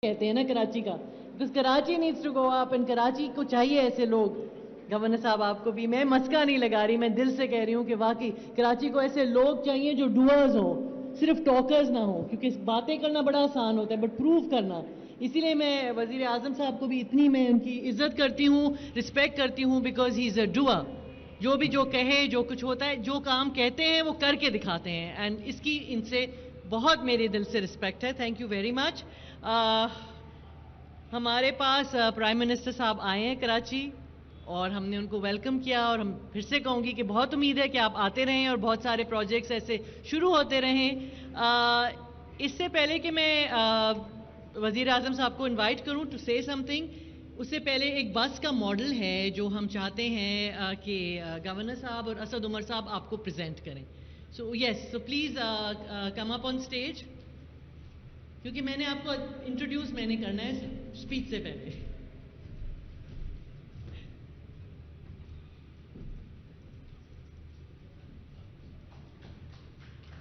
کہتے ہیں نا کراچی کا، بس Karachi needs to go up, and Karachi کو چاہیے ایسے لوگ. گورنر صاحب آپ کو بھی میں مسکا نہیں لگا رہی، میں دل سے کہہ رہی ہوں کہ واقعی کراچی کو ایسے لوگ چاہیے جو ڈوئرز ہوں، صرف ٹاکرز نہ ہوں، کیونکہ باتیں کرنا بڑا آسان ہوتا ہے بٹ پروف کرنا. اسی لیے میں وزیر اعظم صاحب کو بھی اتنی میں ان کی عزت کرتی ہوں، رسپیکٹ کرتی ہوں، because he is a doer. جو بھی جو کہے، جو کچھ ہوتا ہے، جو کام کہتے ہیں وہ کر کے دکھاتے ہیں، اینڈ اس کی ان سے بہت میرے دل سے رسپیکٹ ہے. Thank you very much. ہمارے پاس پرائم منسٹر صاحب آئے ہیں کراچی، اور ہم نے ان کو ویلکم کیا، اور ہم پھر سے کہوں گی کہ بہت امید ہے کہ آپ آتے رہیں اور بہت سارے پروجیکٹس ایسے شروع ہوتے رہیں. اس سے پہلے کہ میں وزیر اعظم صاحب کو انوائٹ کروں ٹو سے سم تھنگ، اس سے پہلے ایک بس کا ماڈل ہے جو ہم چاہتے ہیں کہ گورنر صاحب اور اسد عمر صاحب آپ کو پریزنٹ کریں. سو یس، so please come up on stage, کیونکہ میں نے آپ کو انٹروڈیوس میں نے کرنا ہے اسپیچ سے پہلے.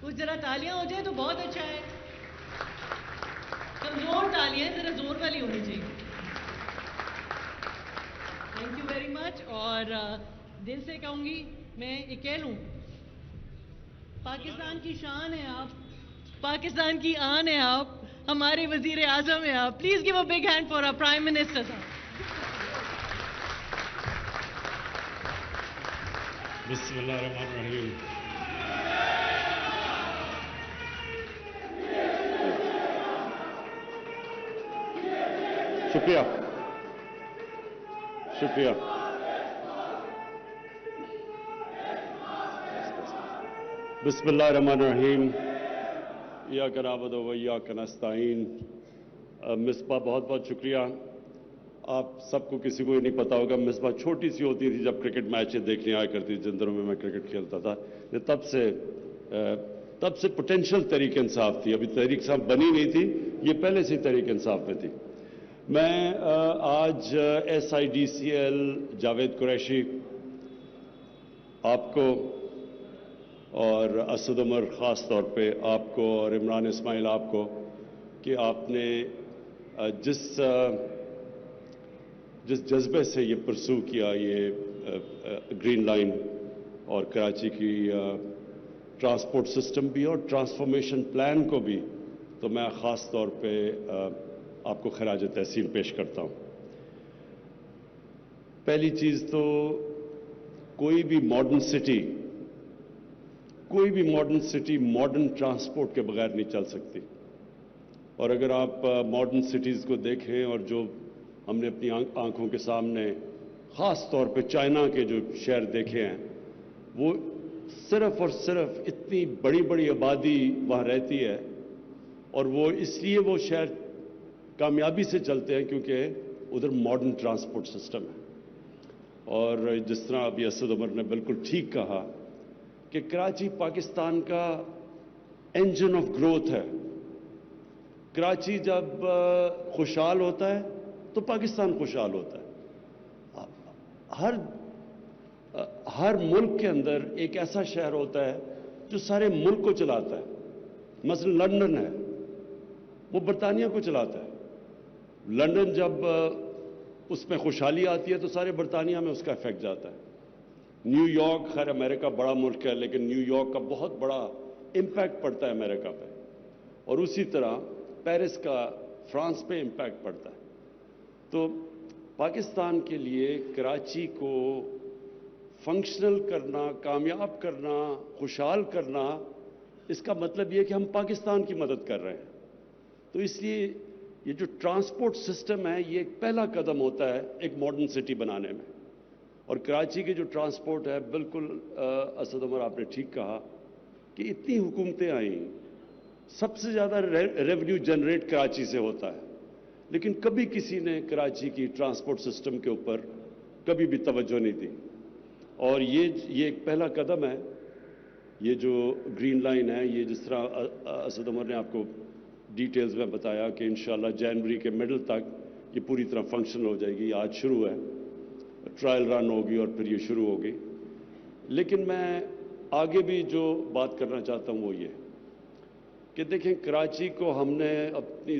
کچھ ذرا تالیاں ہو جائے تو بہت اچھا ہے. کمزور تالیاں ذرا زور والی ہونی چاہیے. Thank you very much. اور دل سے کہوں گی، میں یہ کہہ لوں، پاکستان کی شان ہے آپ، پاکستان کی آن ہے آپ، ہمارے وزیر اعظم ہیں آپ. Please give a big hand for our prime minister صاحب. بسم اللہ الرحمن الرحیم. شکریہ شکریہ. بسم اللہ الرحمن الرحیم. ایاک نعبد و ایاک نستعین. مصباح بہت بہت شکریہ. آپ سب کو کسی کو یہ نہیں پتا ہوگا، مصباح چھوٹی سی ہوتی تھی جب کرکٹ میچیں دیکھنے آیا کرتی تھی، جن دنوں میں کرکٹ کھیلتا تھا. تب سے پوٹینشیل تحریک انصاف تھی. ابھی تحریک انصاف بنی نہیں تھی، یہ پہلے سے تحریک انصاف میں تھی. میں آج SIDCL جاوید قریشی آپ کو اور اسد عمر خاص طور پہ آپ کو اور عمران اسماعیل آپ کو، کہ آپ نے جس جذبے سے یہ پرسو کیا، یہ گرین لائن اور کراچی کی ٹرانسپورٹ سسٹم بھی اور ٹرانسفارمیشن پلان کو بھی، تو میں خاص طور پہ آپ کو خراج تحسین پیش کرتا ہوں. پہلی چیز تو کوئی بھی ماڈرن سٹی ماڈرن ٹرانسپورٹ کے بغیر نہیں چل سکتی. اور اگر آپ ماڈرن سٹیز کو دیکھیں، اور جو ہم نے اپنی آنکھوں کے سامنے خاص طور پہ چائنا کے جو شہر دیکھے ہیں، وہ صرف اور صرف اتنی بڑی بڑی آبادی وہاں رہتی ہے، اور وہ اس لیے وہ شہر کامیابی سے چلتے ہیں کیونکہ ادھر ماڈرن ٹرانسپورٹ سسٹم ہے. اور جس طرح ابھی اسد عمر نے بالکل ٹھیک کہا کہ کراچی پاکستان کا انجن آف گروتھ ہے. کراچی جب خوشحال ہوتا ہے تو پاکستان خوشحال ہوتا ہے. ہر ملک کے اندر ایک ایسا شہر ہوتا ہے جو سارے ملک کو چلاتا ہے. مثلا لندن ہے، وہ برطانیہ کو چلاتا ہے. لندن جب اس میں خوشحالی آتی ہے تو سارے برطانیہ میں اس کا افیکٹ جاتا ہے. نیو یارک، خیر امریکہ بڑا ملک ہے، لیکن نیو یارک کا بہت بڑا امپیکٹ پڑتا ہے امریکہ پہ، اور اسی طرح پیرس کا فرانس پہ امپیکٹ پڑتا ہے. تو پاکستان کے لیے کراچی کو فنکشنل کرنا، کامیاب کرنا، خوشحال کرنا، اس کا مطلب یہ کہ ہم پاکستان کی مدد کر رہے ہیں. تو اس لیے یہ جو ٹرانسپورٹ سسٹم ہے، یہ ایک پہلا قدم ہوتا ہے ایک ماڈرن سٹی بنانے میں. اور کراچی کی جو ٹرانسپورٹ ہے، بالکل اسد عمر آپ نے ٹھیک کہا کہ اتنی حکومتیں آئیں، سب سے زیادہ ریونیو جنریٹ کراچی سے ہوتا ہے، لیکن کبھی کسی نے کراچی کی ٹرانسپورٹ سسٹم کے اوپر کبھی بھی توجہ نہیں دی. اور یہ ایک پہلا قدم ہے. یہ جو گرین لائن ہے، یہ جس طرح اسد عمر نے آپ کو ڈیٹیلز میں بتایا کہ انشاءاللہ جنوری کے مڈل تک یہ پوری طرح فنکشنل ہو جائے گی. آج شروع ہے، ٹرائل رن ہوگی اور پھر یہ شروع ہوگی. لیکن میں آگے بھی جو بات کرنا چاہتا ہوں وہ یہ کہ دیکھیں، کراچی کو ہم نے اپنی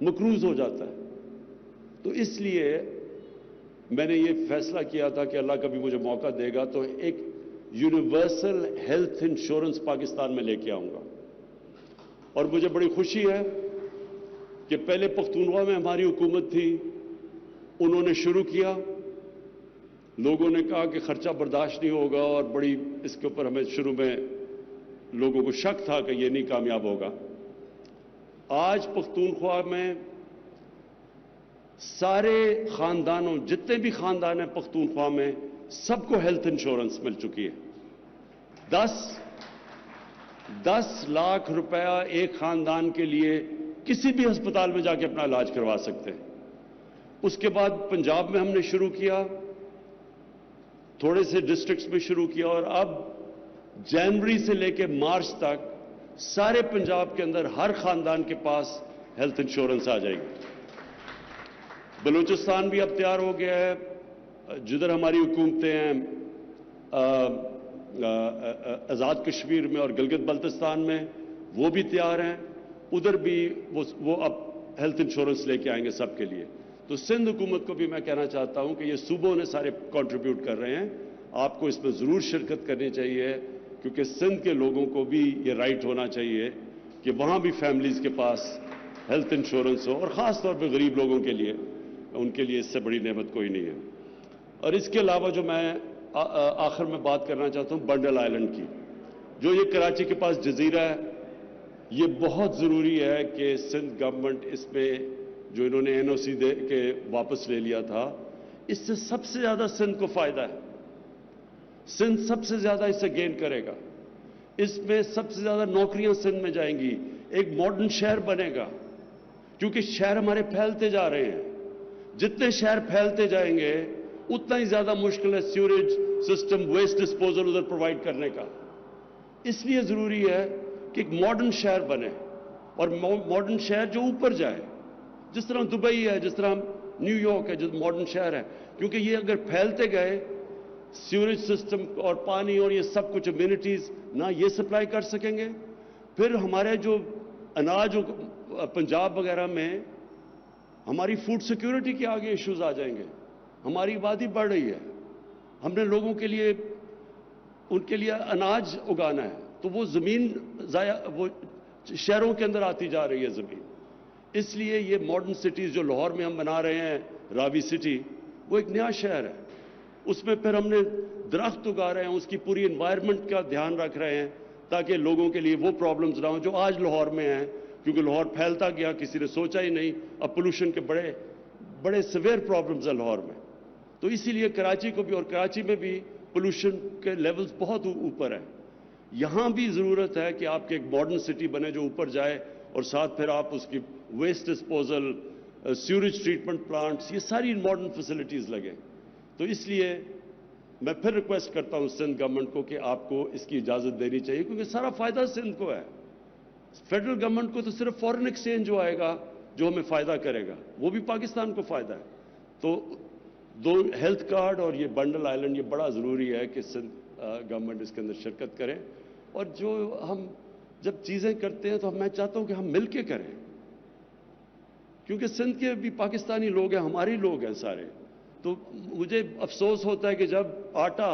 مقروض ہو جاتا ہے. تو اس لیے میں نے یہ فیصلہ کیا تھا کہ اللہ کبھی مجھے موقع دے گا تو ایک یونیورسل ہیلتھ انشورنس پاکستان میں لے کے آؤں گا. اور مجھے بڑی خوشی ہے کہ پہلے پختونخوا میں ہماری حکومت تھی, انہوں نے شروع کیا. لوگوں نے کہا کہ خرچہ برداشت نہیں ہوگا اور بڑی اس کے اوپر ہمیں شروع میں لوگوں کو شک تھا کہ یہ نہیں کامیاب ہوگا. آج پختونخوا میں سارے خاندانوں, جتنے بھی خاندان ہیں پختونخوا میں, سب کو ہیلتھ انشورنس مل چکی ہے. 10 لاکھ روپیہ ایک خاندان کے لیے کسی بھی ہسپتال میں جا کے اپنا علاج کروا سکتے ہیں. اس کے بعد پنجاب میں ہم نے شروع کیا, تھوڑے سے ڈسٹرکٹس میں شروع کیا, اور اب جنوری سے لے کے مارچ تک سارے پنجاب کے اندر ہر خاندان کے پاس ہیلتھ انشورنس آ جائے گی. بلوچستان بھی اب تیار ہو گیا ہے, جدھر ہماری حکومتیں ہیں آزاد کشمیر میں اور گلگت بلتستان میں, وہ بھی تیار ہیں. ادھر بھی وہ اب ہیلتھ انشورنس لے کے آئیں گے سب کے لیے. تو سندھ حکومت کو بھی میں کہنا چاہتا ہوں کہ یہ صوبوں نے سارے کنٹریبیوٹ کر رہے ہیں, آپ کو اس میں ضرور شرکت کرنی چاہیے, کیونکہ سندھ کے لوگوں کو بھی یہ رائٹ ہونا چاہیے کہ وہاں بھی فیملیز کے پاس ہیلتھ انشورنس ہو, اور خاص طور پہ غریب لوگوں کے لیے, ان کے لیے اس سے بڑی نعمت کوئی نہیں ہے. اور اس کے علاوہ جو میں آخر میں بات کرنا چاہتا ہوں بنڈل آئلینڈ کی, جو یہ کراچی کے پاس جزیرہ ہے, یہ بہت ضروری ہے کہ سندھ گورنمنٹ اس پہ جو انہوں نے NOC دے کے واپس لے لیا تھا, اس سے سب سے زیادہ سندھ کو فائدہ ہے. سندھ سب سے زیادہ اس سے گین کرے گا. اس میں سب سے زیادہ نوکریاں سندھ میں جائیں گی, ایک ماڈرن شہر بنے گا, کیونکہ شہر ہمارے پھیلتے جا رہے ہیں. جتنے شہر پھیلتے جائیں گے اتنا ہی زیادہ مشکل ہے سیوریج سسٹم, ویسٹ ڈسپوزل ادھر پرووائڈ کرنے کا. اس لیے ضروری ہے کہ ایک ماڈرن شہر بنے, اور ماڈرن شہر جو اوپر جائے, جس طرح دبئی ہے, جس طرح نیو یارک ہے, جو ماڈرن شہر ہے. کیونکہ یہ اگر پھیلتے گئے, سیوریج سسٹم اور پانی اور یہ سب کچھ امینٹیز نہ یہ سپلائی کر سکیں گے, پھر ہمارے جو اناج پنجاب وغیرہ میں ہماری فوڈ سیکیورٹی کے آگے ایشوز آ جائیں گے. ہماری آبادی بڑھ رہی ہے, ہم نے لوگوں کے لیے ان کے لیے اناج اگانا ہے, تو وہ زمین وہ شہروں کے اندر آتی جا رہی ہے زمین. اس لیے یہ ماڈرن سٹیز جو لاہور میں ہم بنا رہے ہیں, راوی سٹی, وہ ایک نیا شہر ہے. اس میں پھر ہم نے درخت اگا رہے ہیں, اس کی پوری انوائرمنٹ کا دھیان رکھ رہے ہیں تاکہ لوگوں کے لیے وہ پرابلمز نہ ہوں جو آج لاہور میں ہیں, کیونکہ لاہور پھیلتا گیا, کسی نے سوچا ہی نہیں. اب پولوشن کے بڑے سیویئر پرابلمز ہیں لاہور میں. تو اسی لیے کراچی کو بھی, اور کراچی میں بھی پولوشن کے لیولز بہت اوپر ہیں. یہاں بھی ضرورت ہے کہ آپ کے ایک ماڈرن سٹی بنے جو اوپر جائے, اور ساتھ پھر آپ اس کی waste disposal, sewerage treatment plants, یہ ساری ماڈرن فیسلٹیز لگیں. تو اس لیے میں پھر ریکویسٹ کرتا ہوں سندھ گورنمنٹ کو کہ آپ کو اس کی اجازت دینی چاہیے, کیونکہ سارا فائدہ سندھ کو ہے. فیڈرل گورنمنٹ کو تو صرف فارن ایکسچینج جو آئے گا جو ہمیں فائدہ کرے گا, وہ بھی پاکستان کو فائدہ ہے. تو دو ہیلتھ کارڈ اور یہ بنڈل آئلینڈ, یہ بڑا ضروری ہے کہ سندھ گورنمنٹ اس کے اندر شرکت کرے. اور جو ہم جب چیزیں کرتے ہیں تو میں چاہتا ہوں کہ ہم مل کے کریں, کیونکہ سندھ کے بھی پاکستانی لوگ ہیں, ہمارے لوگ ہیں سارے. تو مجھے افسوس ہوتا ہے کہ جب آٹا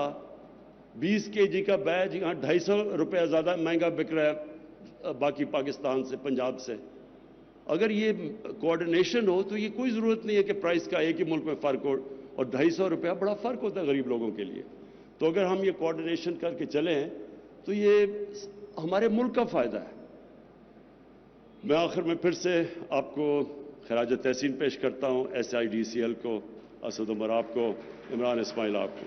20 kg کا بیج یہاں 250 روپیہ زیادہ مہنگا بک رہا ہے باقی پاکستان سے, پنجاب سے. اگر یہ کوآرڈینیشن ہو تو یہ کوئی ضرورت نہیں ہے کہ پرائس کا ایک ہی ملک میں فرق ہو, اور 250 روپیہ بڑا فرق ہوتا ہے غریب لوگوں کے لیے. تو اگر ہم یہ کوآرڈینیشن کر کے چلیں تو یہ ہمارے ملک کا فائدہ ہے. میں آخر میں پھر سے آپ کو خراج تحسین پیش کرتا ہوں, SIDCL کو, اسد عمر آپ کو, عمران اسماعیل آپ کو.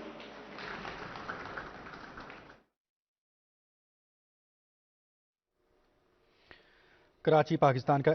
کراچی پاکستان کا